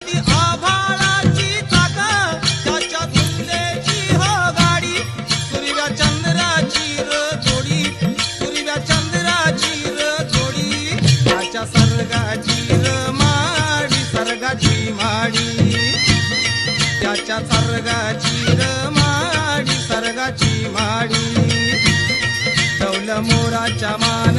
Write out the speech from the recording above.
ती आभाळाची चाक त्याच्या धुंदेची हो गाडी सूर्या चंद्राची जोडी सूर्या चंद्राची जोडी त्याच्या सर्गाची माडी सर्गाची माडी त्याच्या सर्गाची माडी सर्गाची माडी डौल मोराच्या मान